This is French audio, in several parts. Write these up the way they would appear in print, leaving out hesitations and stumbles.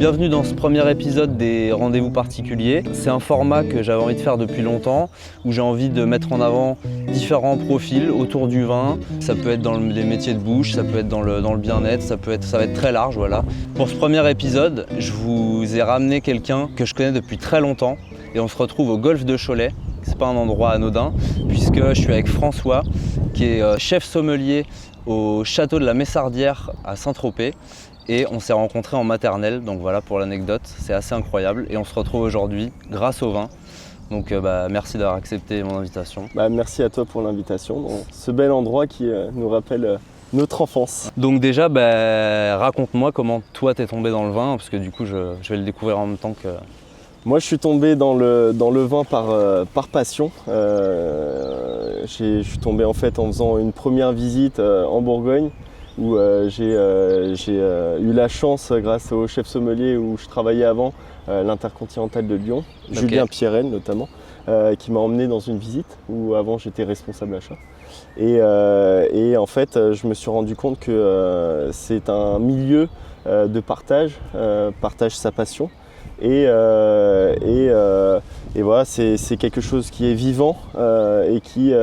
bienvenue dans ce premier épisode des rendez-vous particuliers. C'est un format que j'avais envie de faire depuis longtemps, où j'ai envie de mettre en avant différents profils autour du vin. Ça peut être dans les métiers de bouche, ça peut être dans le bien-être, ça va être très large, voilà. Pour ce premier épisode, je vous ai ramené quelqu'un que je connais depuis très longtemps et on se retrouve au golfe de Cholet. C'est pas un endroit anodin, puisque je suis avec François, qui est chef sommelier au château de la Messardière à Saint-Tropez. Et on s'est rencontrés en maternelle, donc voilà pour l'anecdote, c'est assez incroyable. Et on se retrouve aujourd'hui grâce au vin. Donc merci d'avoir accepté mon invitation. Merci à toi pour l'invitation dans ce bel endroit qui nous rappelle notre enfance. Donc déjà, raconte-moi comment toi t'es tombé dans le vin, parce que du coup je vais le découvrir en même temps que... Moi je suis tombé dans le vin par passion. Je suis tombé en fait en faisant une première visite en Bourgogne, où j'ai eu la chance, grâce au chef sommelier où je travaillais avant, l'Intercontinental de Lyon, okay. Julien Pierrel notamment, qui m'a emmené dans une visite où avant j'étais responsable achat. Et en fait, je me suis rendu compte que c'est un milieu de partage sa passion. Et voilà, c'est quelque chose qui est vivant et qui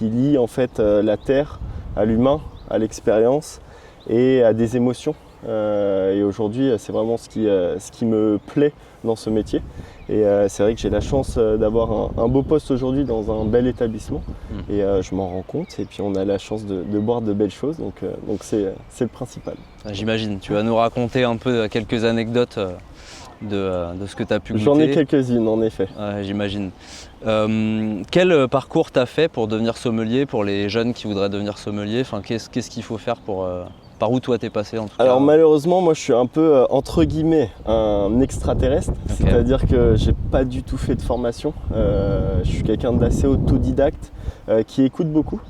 lie en fait la terre à l'humain, à l'expérience et à des émotions. Et aujourd'hui, c'est vraiment ce qui me plaît dans ce métier. Et c'est vrai que j'ai la chance d'avoir un beau poste aujourd'hui dans un bel établissement. Et je m'en rends compte. Et puis on a la chance de boire de belles choses. Donc c'est le principal. J'imagine. Tu vas nous raconter un peu quelques anecdotes de ce que tu as pu goûter. J'en ai quelques-unes en effet. Ouais, j'imagine. Quel parcours tu as fait pour devenir sommelier, pour les jeunes qui voudraient devenir sommelier? Enfin, qu'est-ce qu'il faut faire par où toi t'es passé en tout cas? Alors malheureusement, moi je suis un peu entre guillemets un extraterrestre, okay. C'est-à-dire que j'ai pas du tout fait de formation. Je suis quelqu'un d'assez autodidacte, qui écoute beaucoup,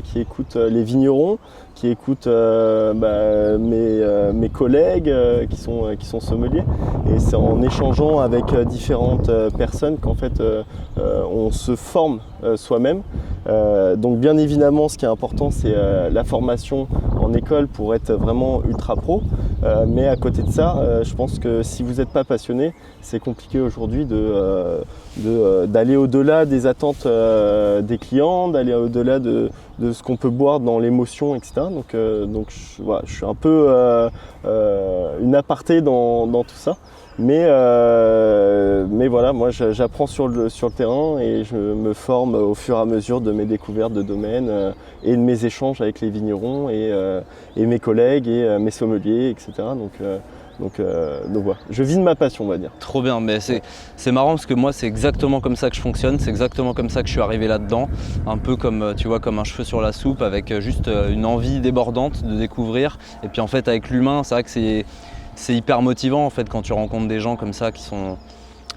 qui écoute les vignerons, qui écoute mes collègues qui sont sommeliers. Et c'est en échangeant avec différentes personnes qu'en fait on se forme soi-même. Donc bien évidemment, ce qui est important, c'est la formation en école pour être vraiment ultra pro. Mais à côté de ça, je pense que si vous n'êtes pas passionné, c'est compliqué aujourd'hui d'aller au-delà des attentes des clients, d'aller au-delà de ce qu'on peut boire dans l'émotion, etc. Donc je suis un peu une aparté dans tout ça. Mais voilà, moi j'apprends sur le terrain et je me forme au fur et à mesure de mes découvertes de domaine et de mes échanges avec les vignerons et mes collègues et mes sommeliers, etc. Donc voilà, je vis de ma passion, on va dire. Trop bien, mais c'est marrant parce que moi c'est exactement comme ça que je fonctionne, c'est exactement comme ça que je suis arrivé là-dedans, un peu comme tu vois, comme un cheveu sur la soupe, avec juste une envie débordante de découvrir. Et puis en fait avec l'humain, c'est vrai que c'est hyper motivant en fait quand tu rencontres des gens comme ça qui sont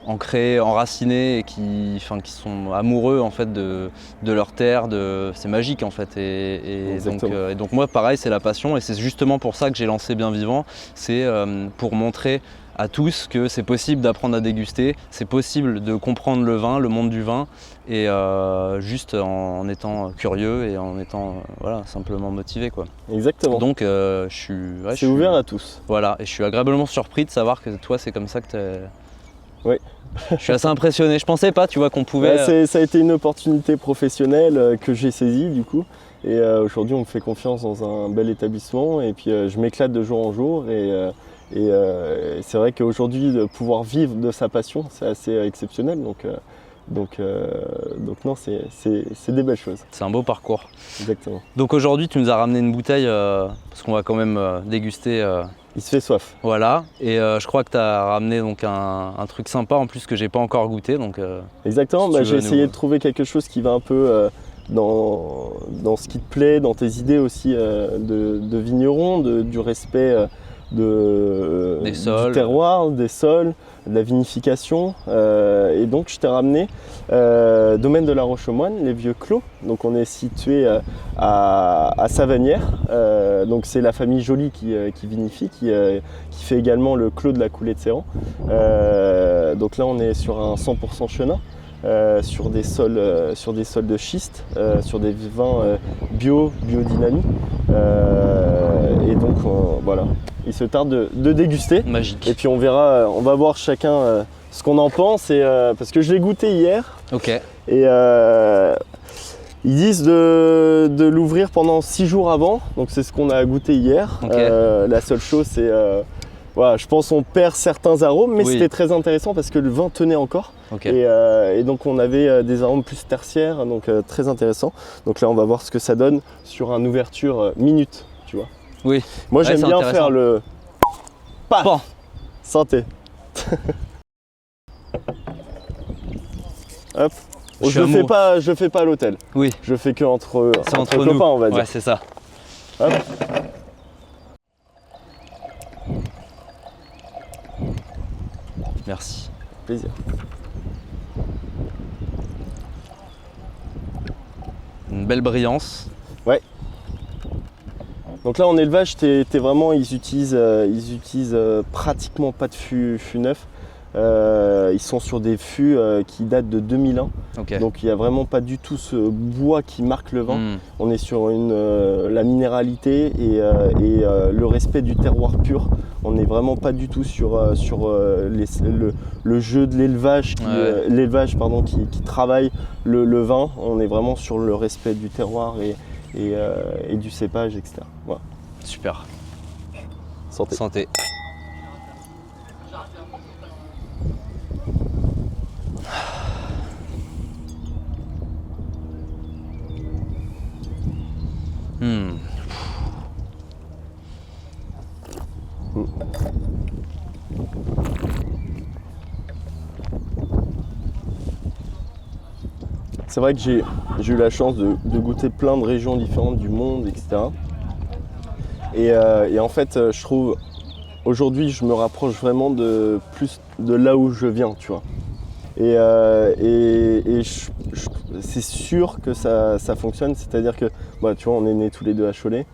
ancrés, enracinés et qui sont amoureux en fait de leur terre, c'est magique en fait. Et donc moi pareil, c'est la passion et c'est justement pour ça que j'ai lancé Bien Vivant, c'est pour montrer à tous que c'est possible d'apprendre à déguster, c'est possible de comprendre le vin, le monde du vin, et juste en étant curieux et en étant simplement motivé, quoi. Exactement. Donc je suis ouvert à tous. Voilà, et je suis agréablement surpris de savoir que toi c'est comme ça que t'es... Oui. Je suis assez impressionné, je pensais pas, tu vois, qu'on pouvait... Ça a été une opportunité professionnelle que j'ai saisie du coup. Et aujourd'hui on me fait confiance dans un bel établissement et puis je m'éclate de jour en jour. Et c'est vrai qu'aujourd'hui, de pouvoir vivre de sa passion, c'est assez exceptionnel. Donc non, c'est des belles choses. C'est un beau parcours. Exactement. Donc aujourd'hui, tu nous as ramené une bouteille, parce qu'on va quand même déguster. Il se fait soif. Voilà, et je crois que tu as ramené donc un truc sympa en plus que j'ai pas encore goûté. Donc, exactement, si j'ai essayé de trouver quelque chose qui va un peu dans ce qui te plaît, dans tes idées aussi de vigneron, du respect du terroir, des sols, de la vinification. Et donc je t'ai ramené domaine de la Roche-aux-Moines, les vieux clos. Donc on est situé à Savanière. Donc c'est la famille Joly qui vinifie, qui fait également le clos de la Coulée de Séran. Donc là on est sur un 100% chenin. Sur des sols de schiste, sur des vins biodynamiques. donc voilà, il se tarde de déguster. Magique. Et puis on verra, on va voir chacun ce qu'on en pense, parce que je l'ai goûté hier. Ok. Et ils disent de l'ouvrir pendant 6 jours avant, donc c'est ce qu'on a goûté hier. Okay. La seule chose, c'est voilà, je pense qu'on perd certains arômes, mais c'était très intéressant parce que le vin tenait encore. Okay. Et donc on avait des arômes plus tertiaires, donc très intéressant. Donc là on va voir ce que ça donne sur une ouverture minute, tu vois. Oui. Moi j'aime bien faire le paf. Bon. Santé. Hop. Je le fais pas à l'hôtel. Oui. Je fais que entre nous. Copains, on va dire. Ouais, c'est ça. Hop. Merci. Plaisir. Une belle brillance. Ouais. Donc là en élevage, vraiment, ils utilisent pratiquement pas de fût neuf. Ils sont sur des fûts qui datent de 2001. Okay. Donc il n'y a vraiment pas du tout ce bois qui marque le vin. On est sur la minéralité et le respect du terroir pur. On n'est vraiment pas du tout sur le jeu de l'élevage qui travaille le vin. On est vraiment sur le respect du terroir et du cépage, etc. Voilà. Super. Santé. Santé. C'est vrai que j'ai eu la chance de goûter plein de régions différentes du monde, etc. Et en fait, je trouve, aujourd'hui, je me rapproche vraiment plus de là où je viens, tu vois. C'est sûr que ça fonctionne, c'est-à-dire que, tu vois, on est nés tous les deux à Cholet.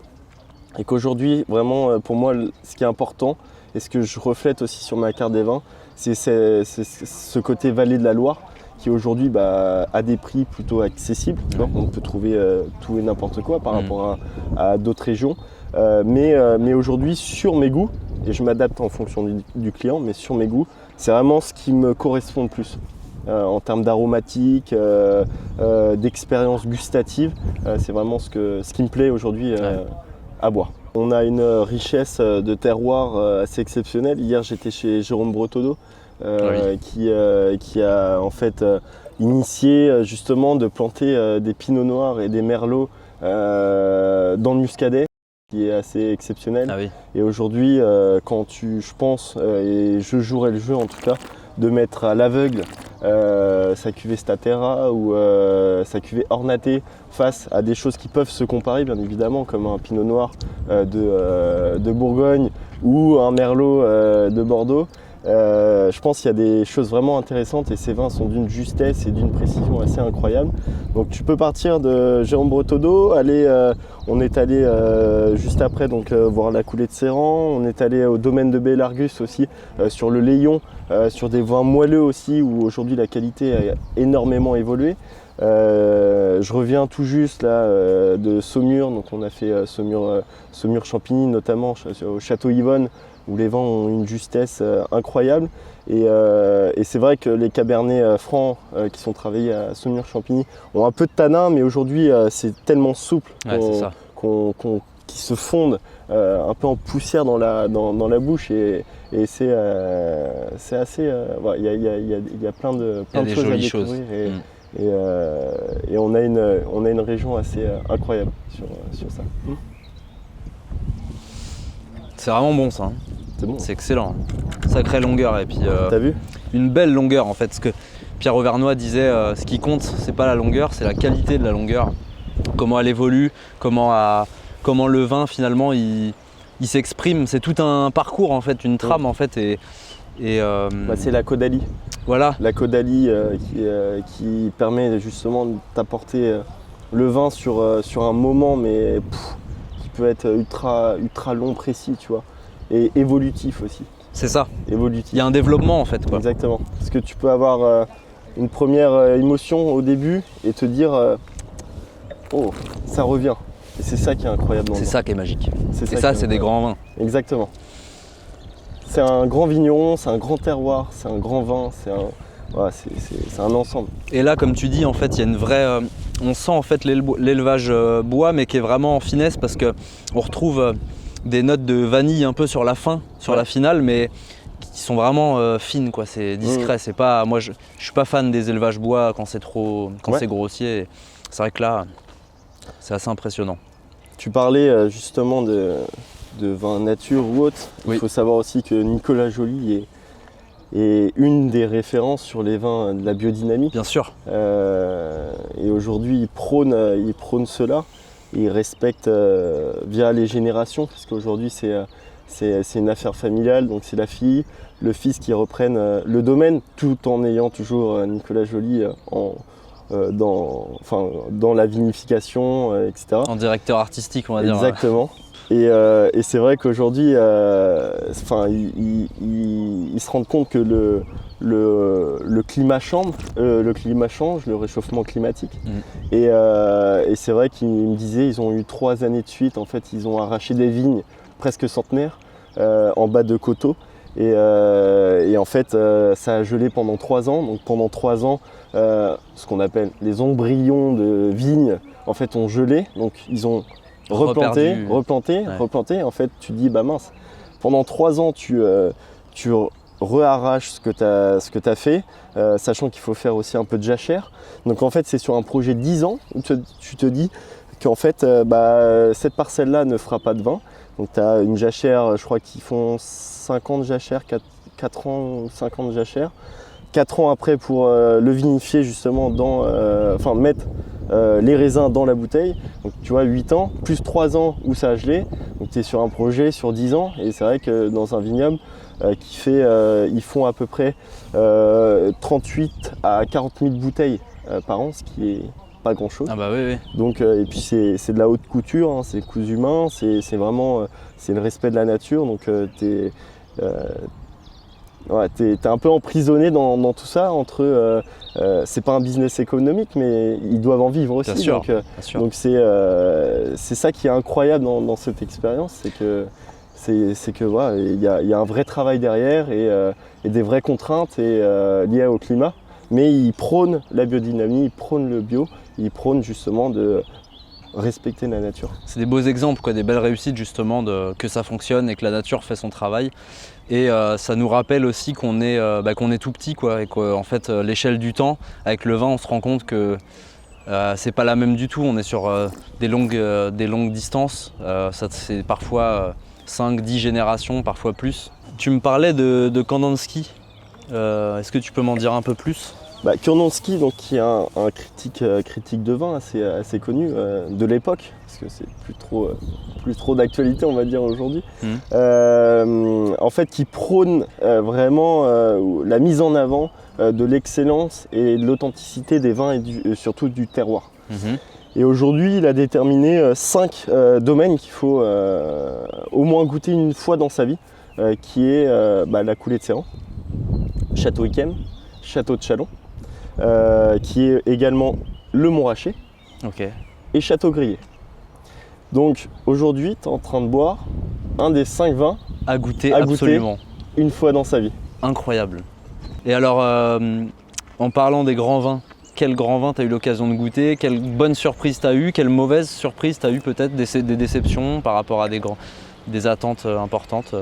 Et qu'aujourd'hui, vraiment, pour moi, ce qui est important, et ce que je reflète aussi sur ma carte des vins, c'est ce côté vallée de la Loire, qui aujourd'hui a des prix plutôt accessibles. Tu vois, on peut trouver tout et n'importe quoi par rapport à d'autres régions. Mais aujourd'hui, sur mes goûts, et je m'adapte en fonction du client, mais sur mes goûts, c'est vraiment ce qui me correspond le plus. En termes d'aromatique, d'expérience gustative, c'est vraiment ce qui me plaît aujourd'hui à boire. On a une richesse de terroir assez exceptionnelle. Hier, j'étais chez Jérôme Bretodeau, qui a en fait initié justement de planter des pinots noirs et des merlots dans le muscadet, qui est assez exceptionnel. Ah oui. Et aujourd'hui, je pense, et je jouerai le jeu en tout cas, de mettre à l'aveugle sa cuvée Statera ou sa cuvée Ornaté face à des choses qui peuvent se comparer bien évidemment, comme un pinot noir de Bourgogne ou un merlot de Bordeaux. Je pense qu'il y a des choses vraiment intéressantes et ces vins sont d'une justesse et d'une précision assez incroyable. Donc tu peux partir de Jérôme Bretodeau, on est allé juste après voir la coulée de Serran, on est allé au domaine de Bellargus aussi, sur le Layon, sur des vins moelleux aussi où aujourd'hui la qualité a énormément évolué. Je reviens tout juste là de Saumur, donc on a fait Saumur-Champigny notamment au Château Yvonne, où les vins ont une justesse incroyable. Et c'est vrai que les cabernets francs qui sont travaillés à Saumur-Champigny ont un peu de tanin, mais aujourd'hui c'est tellement souple qu'ils se fondent un peu en poussière dans la bouche et c'est assez... Il y a plein de choses à découvrir. Et on a une région assez incroyable sur ça. C'est vraiment bon ça. C'est bon. C'est excellent. Sacrée longueur et puis t'as vu, une belle longueur en fait. Ce que Pierre Auvernois disait, ce qui compte, c'est pas la longueur, c'est la qualité de la longueur. Comment elle évolue, comment le vin finalement il s'exprime. C'est tout un parcours en fait, une trame en fait. c'est la Caudalie. Voilà. La Caudalie qui permet justement de t'apporter le vin sur un moment, mais qui peut être ultra long, précis, tu vois, et évolutif aussi. C'est ça. Évolutif. Il y a un développement en fait, quoi. Exactement. Parce que tu peux avoir une première émotion au début et te dire oh, ça revient. Et c'est ça qui est incroyable dans le C'est vin. ça qui est magique. C'est Et qui ça, est c'est des incroyable. grands vins. Exactement. C'est un grand vigneron, c'est un grand terroir, c'est un grand vin, c'est un ensemble. Et là, comme tu dis, en fait, il y a une vraie. On sent en fait l'élevage bois, mais qui est vraiment en finesse parce que on retrouve des notes de vanille un peu sur la fin, sur la finale, mais qui sont vraiment fines, quoi. C'est discret. C'est pas. Moi, je suis pas fan des élevages bois quand c'est trop, c'est grossier. C'est vrai que là, c'est assez impressionnant. Tu parlais justement de vin nature ou autre. Oui. Il faut savoir aussi que Nicolas Joly est une des références sur les vins de la biodynamie. Bien sûr. Et aujourd'hui, il prône cela. Il respecte via les générations, parce qu'aujourd'hui, c'est une affaire familiale. Donc, c'est la fille, le fils qui reprennent le domaine, tout en ayant toujours Nicolas Joly dans la vinification, etc. En directeur artistique, on va dire. Exactement. Et c'est vrai qu'aujourd'hui, ils se rendent compte que le climat change, le réchauffement climatique. Et c'est vrai qu'ils me disaient, ils ont eu 3 années de suite, en fait, ils ont arraché des vignes presque centenaires en bas de coteaux. Et en fait, ça a gelé pendant 3 ans. Donc pendant 3 ans, ce qu'on appelle les embryons de vignes, en fait, ont gelé. Donc ils ont replanté. En fait, tu te dis, bah mince, pendant 3 ans, tu re-arraches ce que tu as fait, sachant qu'il faut faire aussi un peu de jachère. Donc en fait, c'est sur un projet de 10 ans où tu te dis qu'en fait, cette parcelle-là ne fera pas de vin. Donc tu as une jachère, je crois qu'ils font 50 jachères, 4 ans ou 50 jachères. 4 ans après pour le vinifier justement mettre les raisins dans la bouteille. Donc tu vois, 8 ans, plus 3 ans où ça a gelé. Donc tu es sur un projet sur 10 ans. Et c'est vrai que dans un vignoble ils font à peu près 38 à 40 000 bouteilles par an, ce qui est pas grand chose. Ah bah oui. Donc, et puis c'est de la haute couture, hein, c'est cousu main, c'est vraiment c'est le respect de la nature. Donc t'es un peu emprisonné dans tout ça c'est pas un business économique, mais ils doivent en vivre aussi. Bien sûr, bien sûr. Donc c'est ça qui est incroyable dans cette expérience, c'est que voilà, il y a un vrai travail derrière et des vraies contraintes liées au climat. Mais ils prônent la biodynamie, ils prônent le bio, ils prônent justement de respecter la nature. C'est des beaux exemples, quoi, des belles réussites justement que ça fonctionne et que la nature fait son travail. Et ça nous rappelle aussi qu'on est tout petit, quoi, et qu'en fait l'échelle du temps, avec le vin, on se rend compte que c'est pas la même du tout. On est sur des longues distances. C'est parfois 5-10 générations, parfois plus. Tu me parlais de Kandansky. Est-ce que tu peux m'en dire un peu plus ? Kandansky, donc, qui est un critique de vin assez connu de l'époque, parce que c'est plus trop d'actualité, on va dire, aujourd'hui. En fait, qui prône vraiment la mise en avant de l'excellence et de l'authenticité des vins et surtout du terroir. Et aujourd'hui, il a déterminé 5 domaines qu'il faut au moins goûter une fois dans sa vie, qui est la Coulée de Serran, Château Yquem, Château de Châlons, qui est également le Montrachet et Château Grillé. Donc aujourd'hui, tu es en train de boire un des 5 vins à goûter absolument une fois dans sa vie. Incroyable. Et alors, en parlant des grands vins, quel grand vin tu as eu l'occasion de goûter? Quelle bonne surprise tu as eu? Quelle mauvaise surprise tu as eu, peut-être des déceptions par rapport à des attentes importantes?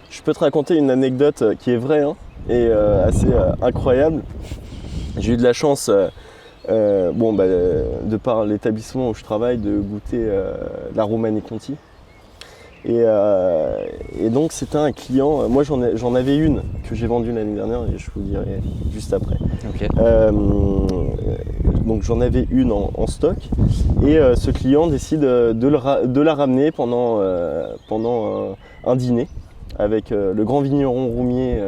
Je peux te raconter une anecdote qui est vraie et assez incroyable. J'ai eu de la chance, de par l'établissement où je travaille, de goûter la Romanée Conti. Et donc c'était un client, moi j'en avais une que j'ai vendue l'année dernière et je vous dirai juste après. Donc j'en avais une en stock et ce client décide de la ramener pendant un dîner avec le grand vigneron Roumier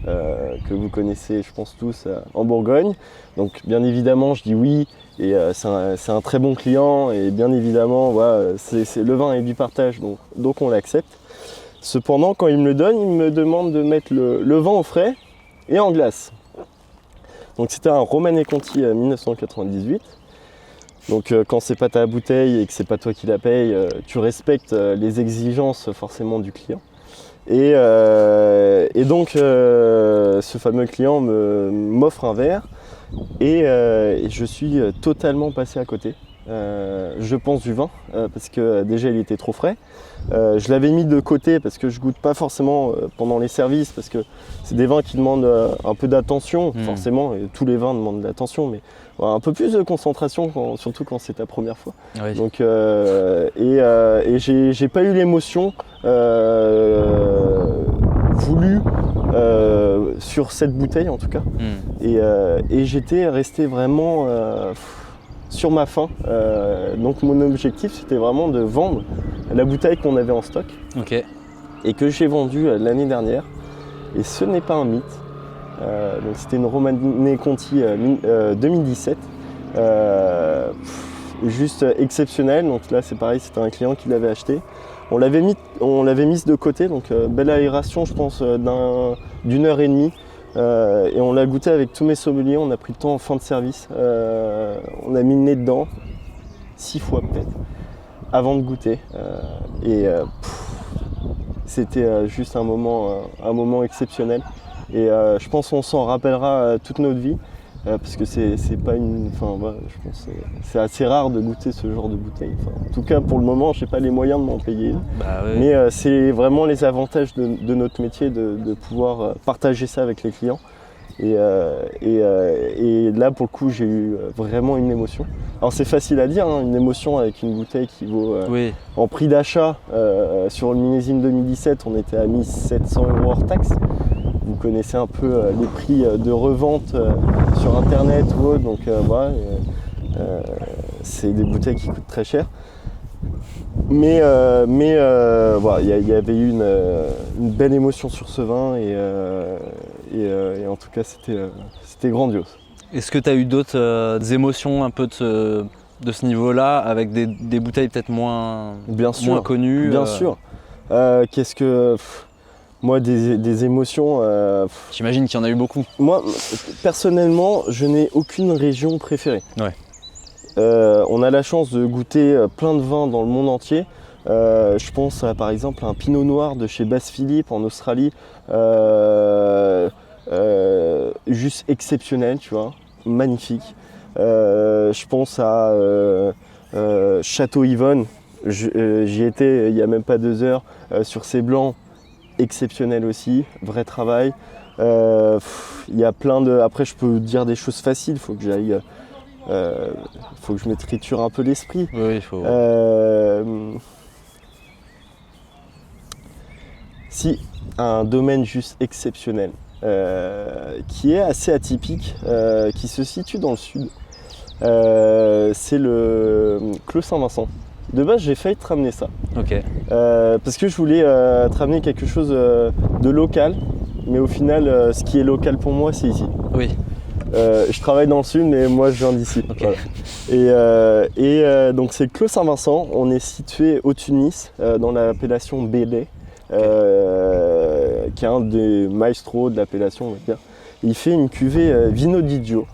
que vous connaissez, je pense tous, en Bourgogne. Donc bien évidemment je dis oui, et c'est un très bon client, et bien évidemment voilà, le vin est du partage, donc on l'accepte. Cependant, quand il me le donne, il me demande de mettre le vin au frais et en glace. Donc c'était un Romanée Conti 1998. Donc quand c'est pas ta bouteille et que c'est pas toi qui la paye, tu respectes les exigences forcément du client. Et donc ce fameux client m'offre un verre et je suis totalement passé à côté. Je pense du vin parce que déjà il était trop frais. Je l'avais mis de côté parce que je goûte pas forcément pendant les services parce que c'est des vins qui demandent un peu d'attention forcément, et tous les vins demandent de l'attention, mais voilà, un peu plus de concentration surtout quand c'est ta première fois. Oui. Donc, et j'ai pas eu l'émotion voulue sur cette bouteille en tout cas. Et j'étais resté vraiment sur ma faim. Donc mon objectif c'était vraiment de vendre la bouteille qu'on avait en stock et que j'ai vendue l'année dernière. Et ce n'est pas un mythe. Donc c'était une Romanée Conti 2017. Juste exceptionnel. Donc là c'est pareil, c'était un client qui l'avait acheté. On l'avait mise de côté, donc belle aération je pense d'une heure et demie. Et on l'a goûté avec tous mes sommeliers, on a pris le temps en fin de service. On a mis le nez dedans 6 fois peut-être avant de goûter. C'était juste un moment exceptionnel. Et je pense qu'on s'en rappellera toute notre vie. Parce que c'est pas une. Enfin, voilà, je pense que c'est assez rare de goûter ce genre de bouteille. Enfin, en tout cas, pour le moment, je n'ai pas les moyens de m'en payer. Bah, oui. Mais c'est vraiment les avantages de notre métier de pouvoir partager ça avec les clients. Et là, pour le coup, j'ai eu vraiment une émotion. Alors, c'est facile à dire, hein, une émotion avec une bouteille qui vaut en prix d'achat. Sur le millésime 2017, on était à 1700 € hors taxe. Vous connaissez un peu les prix de revente sur internet ou autre, donc voilà, c'est des bouteilles qui coûtent très cher. Mais voilà, il y avait eu une belle émotion sur ce vin et en tout cas c'était grandiose. Est-ce que tu as eu d'autres émotions un peu de ce niveau-là avec des bouteilles peut-être moins connues? Bien sûr. Qu'est-ce que... Moi, des émotions... J'imagine qu'il y en a eu beaucoup. Moi, personnellement, je n'ai aucune région préférée. Ouais. On a la chance de goûter plein de vins dans le monde entier. Je pense par exemple à un pinot noir de chez Bass Philippe en Australie. Juste exceptionnel, tu vois. Magnifique. Je pense à Château Yvonne. J'y étais il n'y a même pas 2 heures sur ces blancs. Exceptionnel aussi, vrai travail. Il y a plein de... Après, je peux dire des choses faciles, il faut que j'aille... faut que je me triture un peu l'esprit. Oui, il faut... Si, un domaine juste exceptionnel, qui est assez atypique, qui se situe dans le sud, c'est le Clos Saint-Vincent. De base, j'ai failli te ramener ça. Ok. Parce que je voulais te ramener quelque chose de local, mais au final, ce qui est local pour moi, c'est ici. Oui. Je travaille dans le sud, mais moi, je viens d'ici. Okay. Voilà. Donc, c'est le Clos Saint-Vincent. On est situé au-dessus de Nice, dans l'appellation Bélé, qui est un des maestros de l'appellation, on va dire. Il fait une cuvée Vino Digio.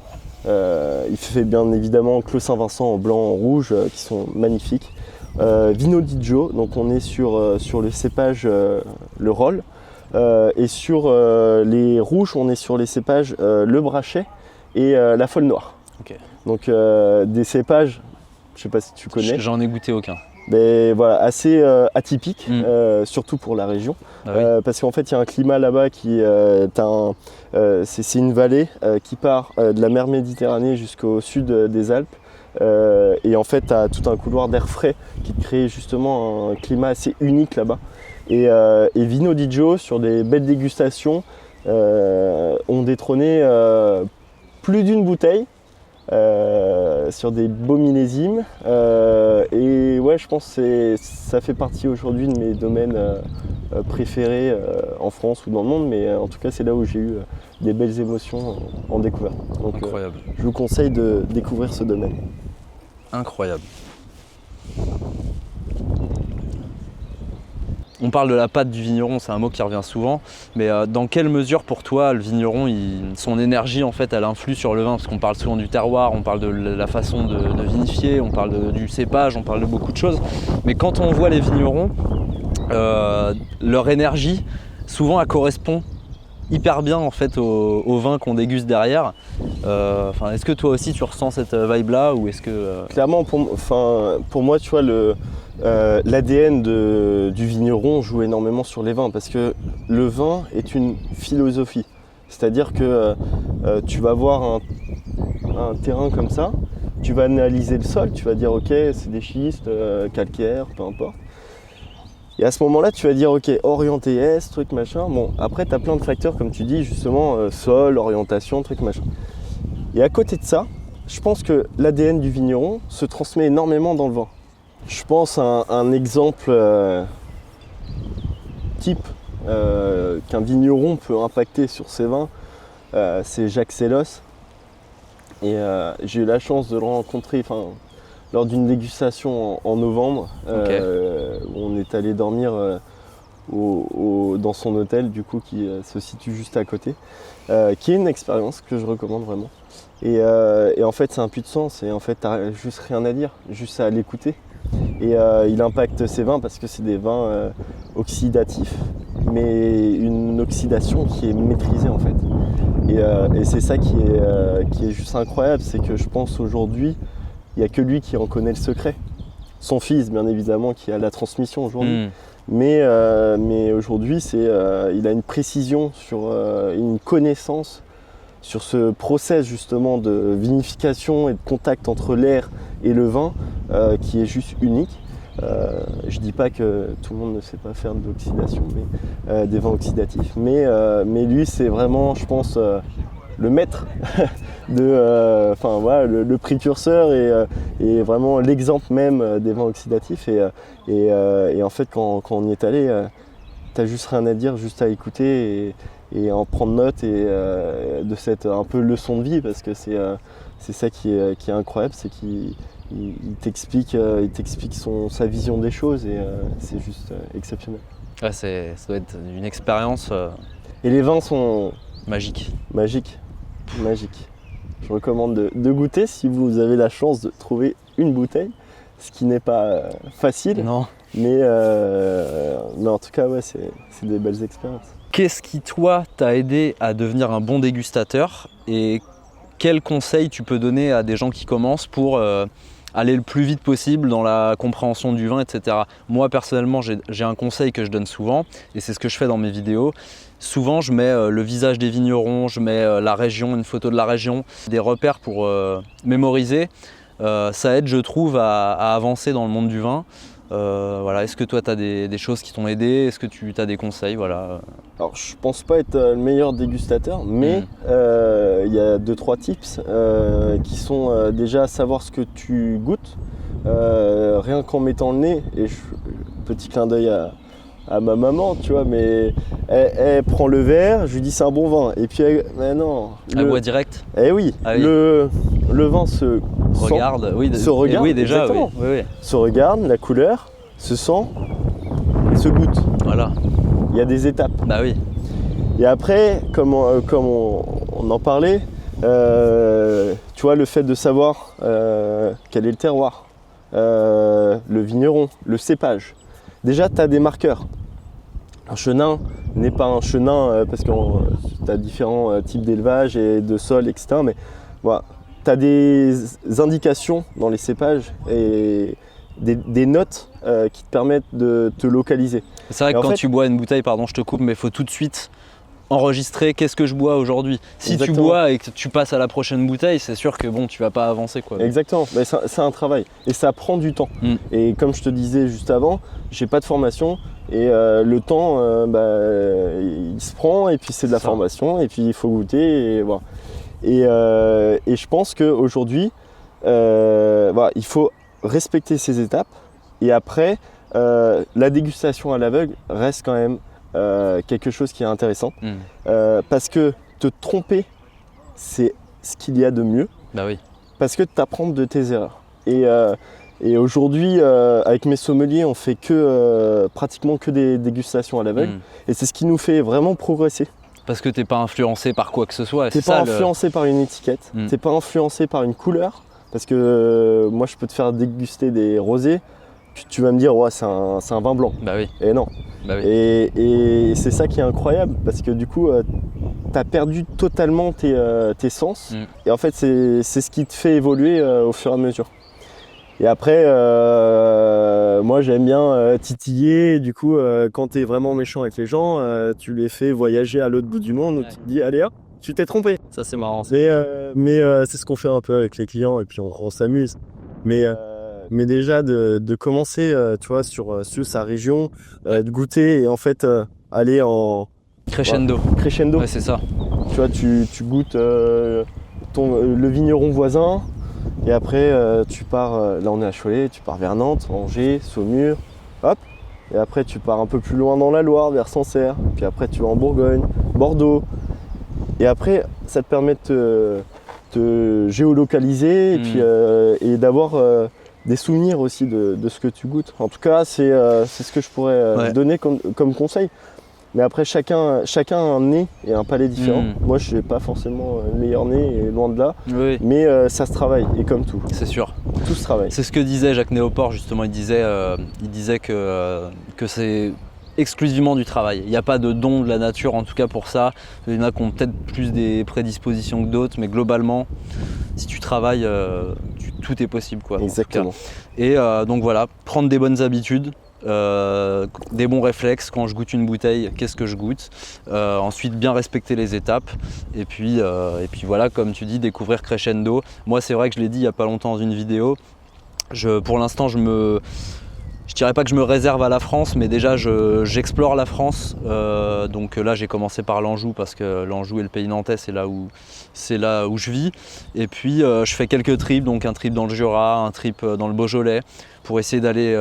Il fait bien évidemment Clos Saint-Vincent en blanc, en rouge, qui sont magnifiques. Vino Digio, donc on est sur le cépage le Roll, et sur les rouges on est sur les cépages le Brachet et la Folle Noire. Okay. Donc des cépages, je sais pas si tu connais. J'en ai goûté aucun. Mais voilà, assez atypique, surtout pour la région, parce qu'en fait il y a un climat là-bas qui c'est une vallée qui part de la mer Méditerranée jusqu'au sud des Alpes. Et en fait, tu as tout un couloir d'air frais qui te crée justement un climat assez unique là-bas. Et Vino Digio, sur des belles dégustations, ont détrôné plus d'une bouteille sur des beaux millésimes. Et ouais, je pense que ça fait partie aujourd'hui de mes domaines préférés en France ou dans le monde. Mais en tout cas, c'est là où j'ai eu des belles émotions en découverte. Donc, incroyable. Je vous conseille de découvrir ce domaine. Incroyable. On parle de la patte du vigneron, c'est un mot qui revient souvent, mais dans quelle mesure pour toi le vigneron, son énergie en fait, elle influe sur le vin? Parce qu'on parle souvent du terroir, on parle de la façon de vinifier, on parle du cépage, on parle de beaucoup de choses. Mais quand on voit les vignerons, leur énergie, souvent elle correspond hyper bien en fait au vin qu'on déguste derrière. Est-ce que toi aussi tu ressens cette vibe là ou est-ce que Clairement, pour moi, tu vois, l'ADN du vigneron joue énormément sur les vins parce que le vin est une philosophie. C'est-à-dire que tu vas voir un terrain comme ça, tu vas analyser le sol, tu vas dire ok, c'est des schistes, calcaires, peu importe. Et à ce moment-là, tu vas dire ok, orienté est, truc machin. Bon, après, tu as plein de facteurs, comme tu dis, justement, sol, orientation, truc machin. Et à côté de ça, je pense que l'ADN du vigneron se transmet énormément dans le vin. Je pense à un exemple type qu'un vigneron peut impacter sur ses vins, c'est Jacques Sellos. Et j'ai eu la chance de le rencontrer lors d'une dégustation en novembre, où on est allé dormir dans son hôtel, du coup, qui se situe juste à côté, qui est une expérience que je recommande vraiment. Et en fait, c'est un puits de sens, et en fait, t'as juste rien à dire, juste à l'écouter. Et il impacte ses vins parce que c'est des vins oxydatifs, mais une oxydation qui est maîtrisée en fait. Et c'est ça qui est juste incroyable, c'est que je pense aujourd'hui, il n'y a que lui qui en connaît le secret. Son fils, bien évidemment, qui a la transmission aujourd'hui. Mais aujourd'hui, il a une précision sur une connaissance sur ce process justement de vinification et de contact entre l'air et le vin qui est juste unique. Je dis pas que tout le monde ne sait pas faire de l'oxydation, mais des vins oxydatifs. Mais lui, c'est vraiment, je pense, le maître le précurseur et vraiment l'exemple même des vins oxydatifs. Et en fait, quand on y est allé, t'as juste rien à dire, juste à écouter et en prendre note de cette un peu leçon de vie, parce que c'est ça qui est incroyable, c'est qu'il t'explique sa vision des choses et c'est juste exceptionnel. Ouais, ça doit être une expérience Et les vins sont magiques. Magiques. Je recommande de goûter si vous avez la chance de trouver une bouteille, ce qui n'est pas facile. Non. Mais en tout cas, ouais, c'est des belles expériences. Qu'est-ce qui, toi, t'a aidé à devenir un bon dégustateur et quels conseils tu peux donner à des gens qui commencent pour aller le plus vite possible dans la compréhension du vin, etc. Moi, personnellement, j'ai un conseil que je donne souvent et c'est ce que je fais dans mes vidéos. Souvent, je mets le visage des vignerons, je mets la région, une photo de la région, des repères pour mémoriser. Ça aide, je trouve, à avancer dans le monde du vin. Est-ce que toi tu as des choses qui t'ont aidé? Est-ce que tu as des conseils? Alors je pense pas être le meilleur dégustateur, mais il y a 2-3 tips qui sont déjà savoir ce que tu goûtes, rien qu'en mettant le nez, et petit clin d'œil à ma maman, tu vois, mais elle prend le verre, je lui dis c'est un bon vin, et puis mais non. Elle boit direct? Eh oui, ah oui. Le vin se regarde, sent, se regarde, oui, déjà, oui. Se regarde, la couleur, se sent, se goûte. Voilà. Il y a des étapes. Bah oui. Et après, comme on en parlait, tu vois, le fait de savoir quel est le terroir, le vigneron, le cépage. Déjà, tu as des marqueurs. Un chenin n'est pas un chenin parce que tu as différents types d'élevage et de sol, etc. Mais voilà, tu as des indications dans les cépages et des notes qui te permettent de te localiser. C'est vrai que quand tu bois une bouteille, pardon, je te coupe, mais il faut tout de suite enregistrer qu'est-ce que je bois aujourd'hui. Si Exactement. Tu bois et que tu passes à la prochaine bouteille, c'est sûr que bon, tu vas pas avancer, quoi. Exactement, mais c'est un travail et ça prend du temps. Et comme je te disais juste avant, j'ai pas de formation et le temps, il se prend et puis c'est de la formation et puis il faut goûter et voilà. Et je pense qu'aujourd'hui, il faut respecter ces étapes et après, la dégustation à l'aveugle reste quand même quelque chose qui est intéressant parce que te tromper, c'est ce qu'il y a de mieux. Bah oui. Parce que tu apprends de tes erreurs. Et Et aujourd'hui, avec mes sommeliers, on fait pratiquement que des dégustations à l'aveugle. Et c'est ce qui nous fait vraiment progresser. Parce que t'es pas influencé par quoi que ce soit. T'es pas influencé par une étiquette, t'es pas influencé par une couleur. Parce que moi, je peux te faire déguster des rosés, tu vas me dire, ouais, c'est un vin blanc. Bah oui. Et non. Bah oui. Et c'est ça qui est incroyable, parce que du coup, tu as perdu totalement tes sens. Et en fait, c'est ce qui te fait évoluer au fur et à mesure. Et après, moi, j'aime bien titiller. Et du coup, quand tu es vraiment méchant avec les gens, tu les fais voyager à l'autre bout du monde. Où tu te dis, allez hop, tu t'es trompé. Ça, c'est marrant. Mais c'est ce qu'on fait un peu avec les clients, et puis on s'amuse. Mais déjà de commencer, tu vois, sur sa région, de goûter et en fait aller en crescendo. Crescendo. Ouais, c'est ça. Tu vois, tu goûtes le vigneron voisin et après tu pars, là on est à Cholet, tu pars vers Nantes, Angers, Saumur, hop. Et après tu pars un peu plus loin dans la Loire, vers Sancerre. Puis après tu vas en Bourgogne, Bordeaux. Et après ça te permet de te géolocaliser et puis et d'avoir des souvenirs aussi de ce que tu goûtes. En tout cas, c'est ce que je pourrais donner comme conseil. Mais après, chacun a un nez et un palais différent. Moi, je n'ai pas forcément le meilleur nez, et loin de là. Oui. Mais ça se travaille, et comme tout. C'est sûr. Tout se travaille. C'est ce que disait Jacques Néoport, justement. Il disait que c'est exclusivement du travail. Il n'y a pas de don de la nature, en tout cas pour ça. Il y en a qui ont peut-être plus des prédispositions que d'autres, mais globalement, si tu travailles, tout est possible, quoi. Exactement. Et donc voilà, prendre des bonnes habitudes, des bons réflexes. Quand je goûte une bouteille, qu'est-ce que je goûte, ensuite bien respecter les étapes, et puis voilà, comme tu dis, découvrir crescendo. Moi, c'est vrai que je l'ai dit il n'y a pas longtemps dans une vidéo, pour l'instant je dirais pas que je me réserve à la France, mais déjà j'explore la France. Donc là, j'ai commencé par l'Anjou, parce que l'Anjou et le pays nantais, c'est là où je vis. Et puis je fais quelques trips, donc un trip dans le Jura, un trip dans le Beaujolais, pour essayer d'aller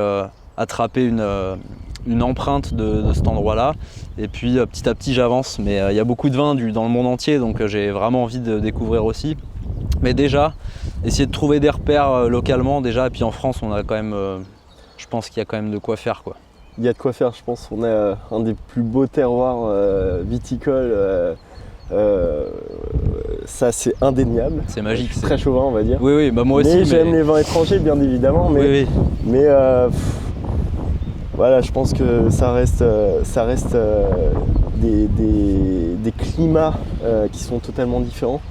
attraper une empreinte de cet endroit-là. Et puis petit à petit, j'avance. Mais il y a beaucoup de vins dans le monde entier, donc j'ai vraiment envie de découvrir aussi. Mais déjà, essayer de trouver des repères localement déjà. Et puis en France, on a quand même... je pense qu'il y a quand même de quoi faire, quoi. Il y a de quoi faire, je pense. On a un des plus beaux terroirs viticoles. Ça, c'est indéniable. C'est magique. Très chauvin, on va dire. Oui, bah moi aussi. Mais j'aime les vins étrangers, bien évidemment. Mais voilà, je pense que ça reste des climats qui sont totalement différents.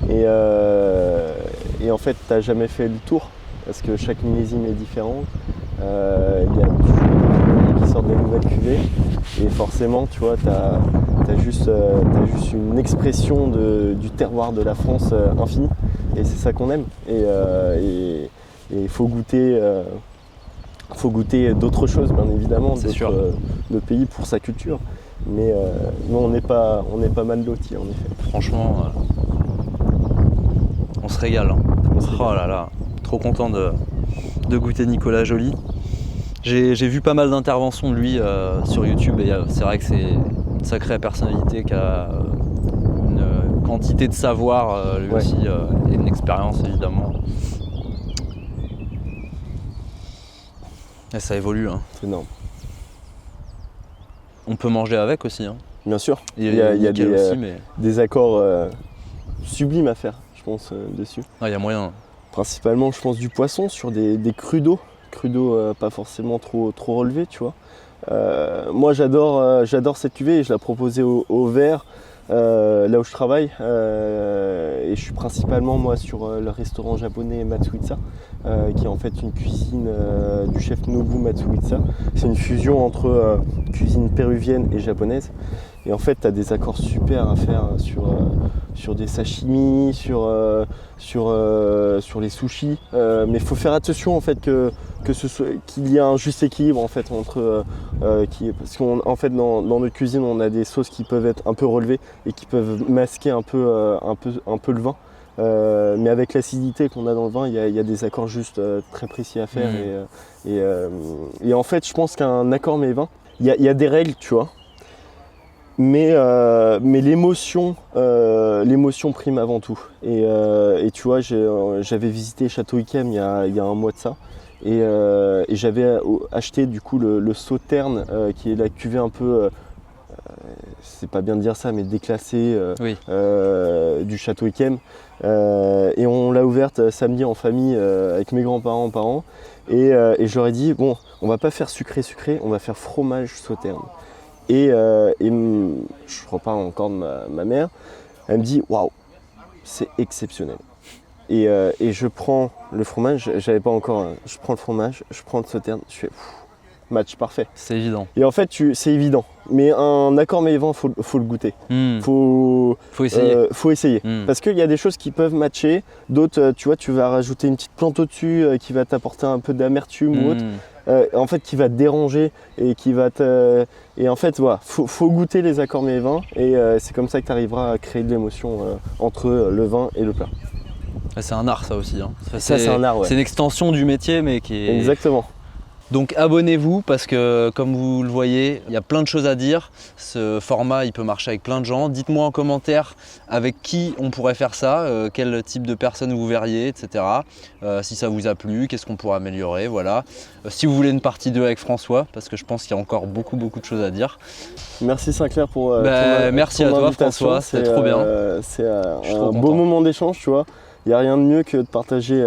Et en fait, tu n'as jamais fait le tour, parce que chaque millésime est différent. Il y a toujours des cuvées qui sortent des nouvelles cuvées, et forcément, tu vois, t'as juste une expression du terroir de la France infinie, et c'est ça qu'on aime. Et il faut goûter d'autres choses, bien évidemment, d'autres pays pour sa culture. Mais nous, on n'est pas mal lotis, en effet. Franchement, on se régale. Oh là là, trop content de goûter Nicolas Joly. J'ai vu pas mal d'interventions de lui sur YouTube, et c'est vrai que c'est une sacrée personnalité qui a une quantité de savoir lui aussi, et une expérience évidemment. Et ça évolue. Hein. C'est énorme. On peut manger avec aussi. Hein. Bien sûr. Il y a des accords sublimes à faire, je pense, dessus. Ah, il y a moyen. Principalement, je pense, du poisson sur des crues d'eau. Crues d'eau pas forcément trop relevées, tu vois. Moi, j'adore cette cuvée, et je la proposais au verre, là où je travaille. Et je suis principalement, moi, sur le restaurant japonais Matsuhisa, qui est en fait une cuisine du chef Nobu Matsuhisa. C'est une fusion entre cuisine péruvienne et japonaise. Et en fait, tu as des accords super à faire sur des sashimi, sur les sushis. Mais il faut faire attention en fait qu'il y ait un juste équilibre en fait entre parce qu'en fait dans notre cuisine, on a des sauces qui peuvent être un peu relevées et qui peuvent masquer un peu le vin. Mais avec l'acidité qu'on a dans le vin, il y a des accords juste très précis à faire. Et en fait, je pense qu'un accord mets vin, il y a des règles, tu vois. Mais l'émotion prime avant tout. Et tu vois, j'avais visité Château Yquem il y a un mois de ça. Et j'avais acheté du coup le Sauterne, qui est la cuvée un peu, c'est pas bien de dire ça, mais déclassée Oui. du château Yquem. Et on l'a ouverte samedi en famille avec mes grands-parents, parents. Et j'aurais dit, bon, on va pas faire sucré, on va faire fromage Sauterne. Et je reparle encore de ma mère, elle me dit, waouh, c'est exceptionnel. Et je prends le fromage, j'avais pas encore, je prends le fromage, je prends le Sauterne, je fais match parfait. C'est évident. Et en fait, c'est évident. Mais un accord mets-vent, faut le goûter. Faut essayer. Faut essayer. Parce qu'il y a des choses qui peuvent matcher, d'autres, tu vois, tu vas rajouter une petite plante au-dessus qui va t'apporter un peu d'amertume ou autre. En fait, qui va te déranger et qui va te. Et en fait, voilà, faut goûter les accords mets-vins et c'est comme ça que tu arriveras à créer de l'émotion entre le vin et le plat. C'est un art, ça aussi. Hein. Ça, c'est un art, ouais. C'est une extension du métier, mais qui est. Exactement. Donc abonnez-vous parce que comme vous le voyez, il y a plein de choses à dire. Ce format, il peut marcher avec plein de gens. Dites-moi en commentaire avec qui on pourrait faire ça, quel type de personnes vous verriez, etc. Si ça vous a plu, qu'est-ce qu'on pourrait améliorer, voilà. Si vous voulez une partie 2 avec François, parce que je pense qu'il y a encore beaucoup de choses à dire. Merci Sinclair pour merci à toi François, c'était trop bien. C'est un beau moment d'échange, tu vois. Il n'y a rien de mieux que de partager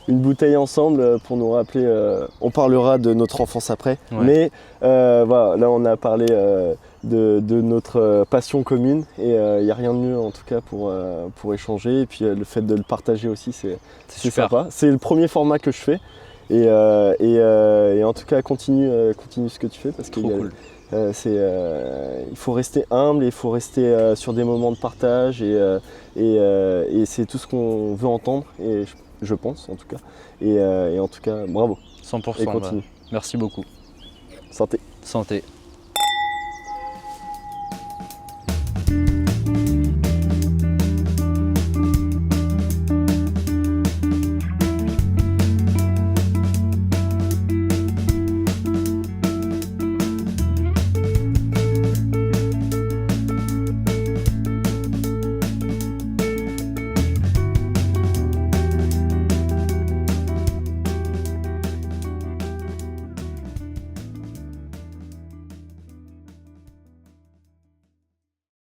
une bouteille ensemble pour nous rappeler, on parlera de notre enfance après, mais voilà, là on a parlé de notre passion commune et il n'y a rien de mieux en tout cas pour échanger et puis le fait de le partager aussi c'est sympa. C'est le premier format que je fais et en tout cas continue ce que tu fais parce que cool. Il faut rester humble et il faut rester sur des moments de partage et c'est tout ce qu'on veut entendre et je pense en tout cas. Et en tout cas, bravo. 100%. Et continue. Merci beaucoup. Santé. Santé.